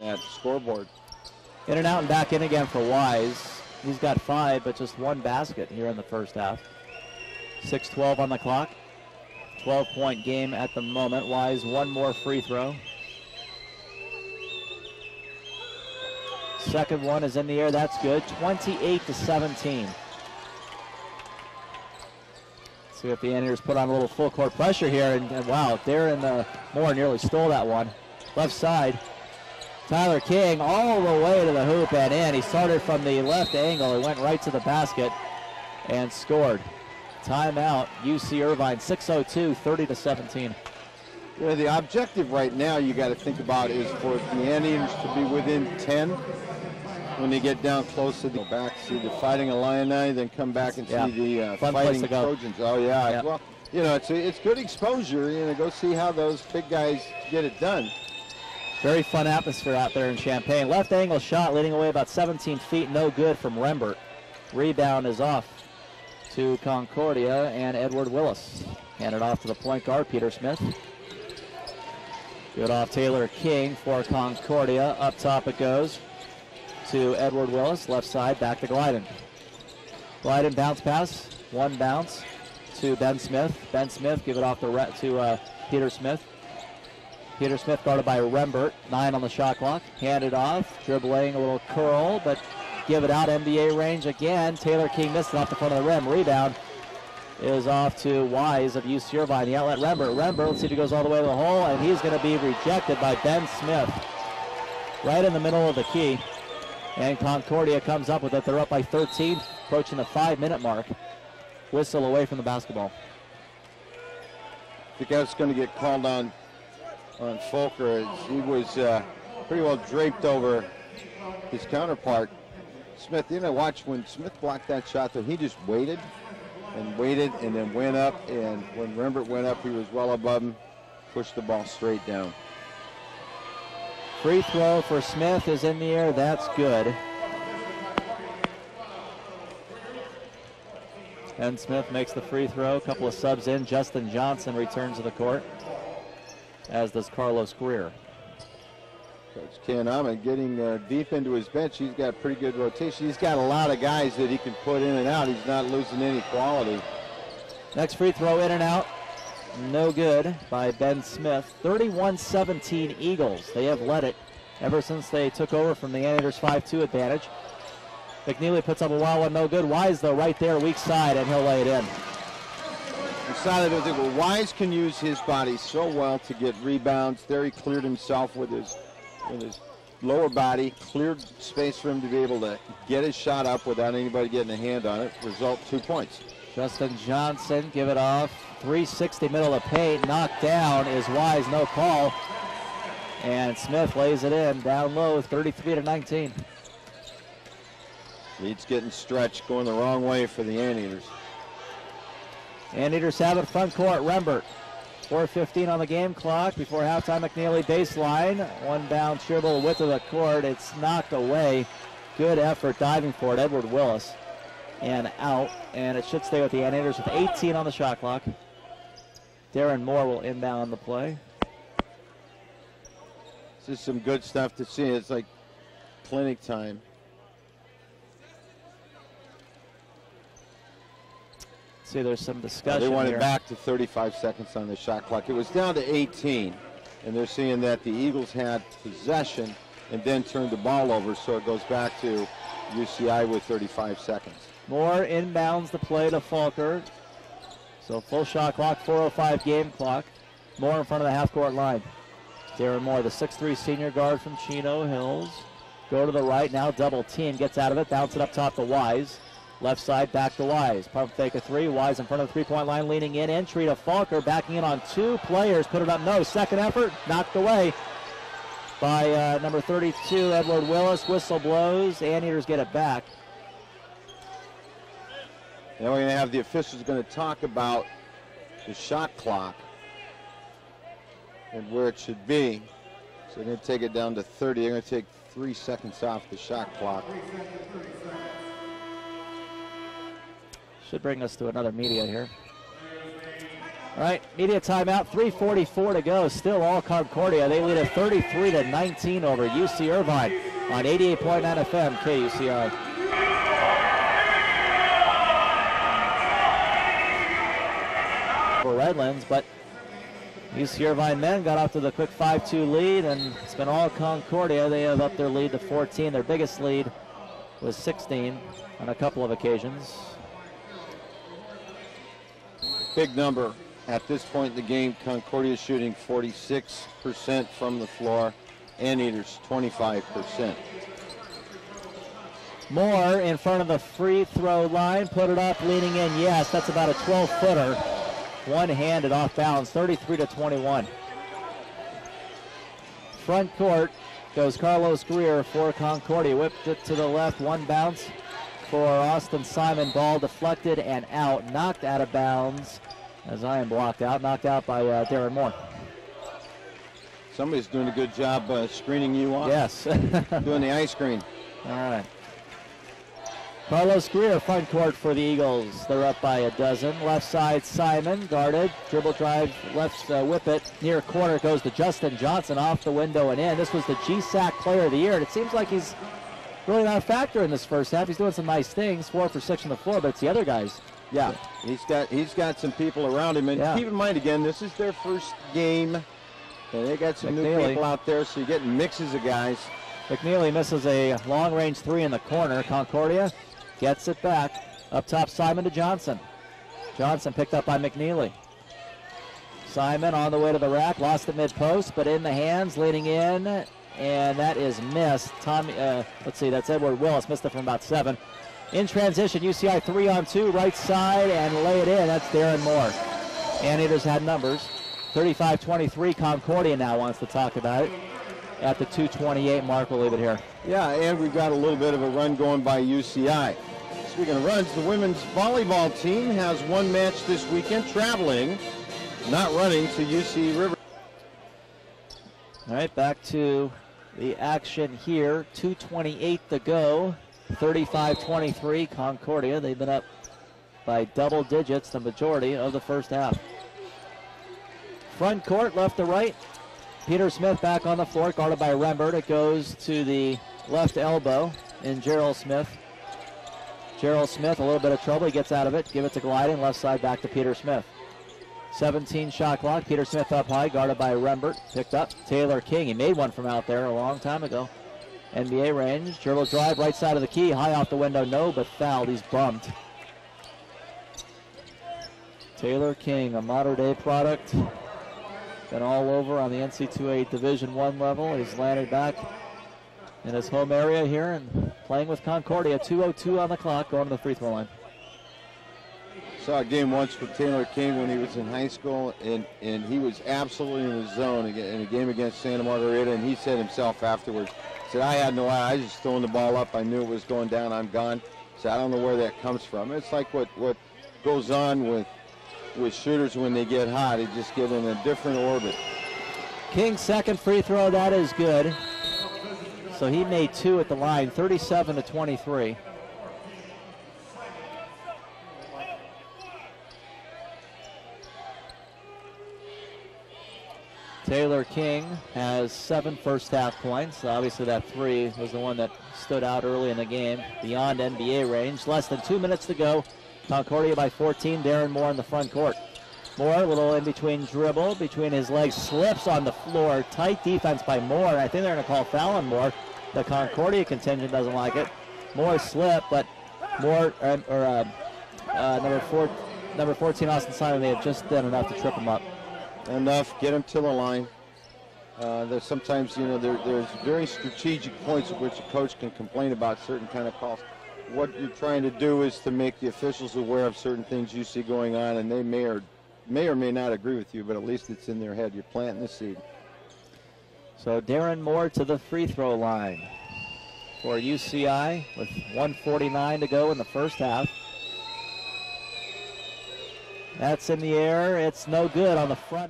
at the scoreboard. In and out and back in again for Wise. He's got 5, but just 1 basket here in the first half. 6:12 on the clock. 12-point game at the moment. Wise, 1 more free throw. Second one is in the air. That's good. 28-17. See if the Anteaters put on a little full court pressure here. And wow, Darren Moore nearly stole that one. Left side. Tyler King all the way to the hoop and in. He started from the left angle. He went right to the basket and scored. Timeout, UC-Irvine, 6:02, 30-17. Yeah, the objective right now you got to think about is for the Anteaters to be within 10 when they get down close to the back, see the Fighting Illini, then come back and see the Fighting Trojans. Oh, yeah. Yep. Well, you know, it's good exposure. You know, go see how those big guys get it done. Very fun atmosphere out there in Champaign. Left angle shot leading away about 17 feet, no good from Rembert. Rebound is off to Concordia and Edward Willis. Handed off to the point guard, Peter Smith. Good off Taylor King for Concordia. Up top it goes to Edward Willis, left side, back to Glyden. Glyden bounce pass, 1 bounce to Ben Smith. Ben Smith give it off to Peter Smith. Peter Smith guarded by Rembert, 9 on the shot clock. Handed off, dribbling, a little curl, but give it out, NBA range again. Taylor King missed it off the front of the rim. Rebound is off to Wise of UC-Irvine. The outlet, Rembert, let's see if he goes all the way to the hole, and he's going to be rejected by Ben Smith. Right in the middle of the key. And Concordia comes up with it. They're up by 13, approaching the 5-minute mark. Whistle away from the basketball. I think that's going to get called on Folker. He was pretty well draped over his counterpart, Smith. You know, watch when Smith blocked that shot, though, he just waited and then went up. And when Rembert went up, he was well above him, pushed the ball straight down. Free throw for Smith is in the air. That's good. Ben Smith makes the free throw. A couple of subs in. Justin Johnson returns to the court, as does Carlos Greer. Coach Ken Ahmed getting deep into his bench. He's got pretty good rotation. He's got a lot of guys that he can put in and out. He's not losing any quality. Next free throw in and out. No good by Ben Smith. 31-17 Eagles. They have led it ever since they took over from the Anteaters' 5-2 advantage. McNeely puts up a wild one, no good. Wise, though, right there, weak side, and he'll lay it in. Well, Wise can use his body so well to get rebounds. There he cleared himself with his lower body, cleared space for him to be able to get his shot up without anybody getting a hand on it. Result, 2 points. Justin Johnson, give it off. 360 middle of paint, knocked down is Wise, no call. And Smith lays it in, down low, 33-19. Lead's getting stretched, going the wrong way for the Anteaters. Anteaters have it front court, Rembert. 4:15 on the game clock before halftime. McNeely baseline, 1 bound dribble, width of the court. It's knocked away. Good effort diving for it, Edward Willis. And out, and it should stay with the Anteaters with 18 on the shot clock. Darren Moore will inbound the play. This is some good stuff to see. It's like clinic time. See, there's some discussion They want here. it back to 35 seconds on the shot clock. It was down to 18, and they're seeing that the Eagles had possession and then turned the ball over, so it goes back to UCI with 35 seconds. Moore inbounds the play to Falker. So full shot clock, 4:05 game clock. Moore in front of the half-court line. Darren Moore, the 6'3 senior guard from Chino Hills. Go to the right, now double team, gets out of it, bounce it up top to Wise. Left side, back to Wise. Pump fake a 3. Wise in front of the three-point line, leaning in. Entry to Falker, backing in on 2 players. Put it up, no. Second effort, knocked away by number 32, Edward Willis. Whistle blows. Anteaters get it back. Now we're going to have the officials going to talk about the shot clock and where it should be. So they're going to take it down to 30. They're going to take 3 seconds off the shot clock. Should bring us to another media here. All right, media timeout, 3:44 to go. Still all Concordia. They lead at 33-19 over UC-Irvine on 88.9 FM KUCI. For Redlands, but UC-Irvine men got off to the quick 5-2 lead, and it's been all Concordia. They have upped their lead to 14. Their biggest lead was 16 on a couple of occasions. Big number. At this point in the game, Concordia shooting 46% from the floor, Anteaters 25%. Moore in front of the free throw line, put it up, leaning in, yes, that's about a 12-footer. One-handed off balance, 33-21. Front court goes Carlos Greer for Concordia, whipped it to the left, one bounce for Austin Simon, ball deflected and out, knocked out of bounds. As I am blocked out, knocked out by Darren Moore. Somebody's doing a good job screening you off. Yes. Doing the ice screen. All right. Carlos Greer, front court for the Eagles. They're up by a dozen. Left side, Simon, guarded. Dribble drive, left whip it. Near corner goes to Justin Johnson, off the window and in. This was the GSAC player of the year, and it seems like he's really not a factor in this first half. He's doing some nice things, 4 for 6 on the floor, but it's the other guys. Yeah, he's got some people around him, and keep in mind again, this is their first game, and they got some new people out there, so you're getting mixes of guys. McNeely misses a long-range 3 in the corner. Concordia gets it back. Up top, Simon to Johnson. Johnson picked up by McNeely. Simon on the way to the rack, lost at mid-post, but in the hands, leading in, and that is missed. Tommy, let's see, that's Edward Willis, missed it from about 7. In transition, UCI 3-on-2, right side, and lay it in. That's Darren Moore. Anteaters had numbers. 35-23, Concordia now wants to talk about it. At the 2:28 mark, we'll leave it here. Yeah, and we've got a little bit of a run going by UCI. Speaking of runs, the women's volleyball team has one match this weekend, traveling, not running, to UC River. All right, back to the action here. 2:28 to go. 35-23, Concordia. They've been up by double digits the majority of the first half. Front court, left to right. Peter Smith back on the floor, guarded by Rembert. It goes to the left elbow in Gerald Smith. Gerald Smith, a little bit of trouble. He gets out of it. Give it to Gliding. Left side back to Peter Smith. 17 shot clock. Peter Smith up high, guarded by Rembert. Picked up Taylor King. He made one from out there a long time ago. NBA range, dribble drive, right side of the key, high off the window, no, but fouled. He's bumped. Taylor King, a modern-day product. Been all over on the NC2A Division I level. He's landed back in his home area here and playing with Concordia. 2:02 on the clock, going to the free throw line. Saw a game once with Taylor King when he was in high school, and he was absolutely in the zone in a game against Santa Margarita, and he said himself afterwards, said, I had no eye, I was just throwing the ball up, I knew it was going down, I'm gone. So I don't know where that comes from. It's like what goes on with shooters when they get hot. They just get in a different orbit. King's second free throw, that is good. So he made 2 at the line, 37-23. Taylor King has 7 first half points. Obviously that 3 was the one that stood out early in the game, beyond NBA range. Less than 2 minutes to go. Concordia by 14, Darren Moore in the front court. Moore, a little in between dribble, between his legs, slips on the floor. Tight defense by Moore. I think they're going to call foul on Moore. The Concordia contingent doesn't like it. Moore slipped, but Moore, number 14, Austin Simon, may have just done enough to trip him up. Enough, get him to the line. There's sometimes, there's very strategic points at which a coach can complain about certain kind of calls. What you're trying to do is to make the officials aware of certain things you see going on, and they may or may not agree with you, but at least it's in their head. You're planting the seed. So Darren Moore to the free throw line for UCI with 1:49 to go in the first half. That's in the air. It's no good on the front end.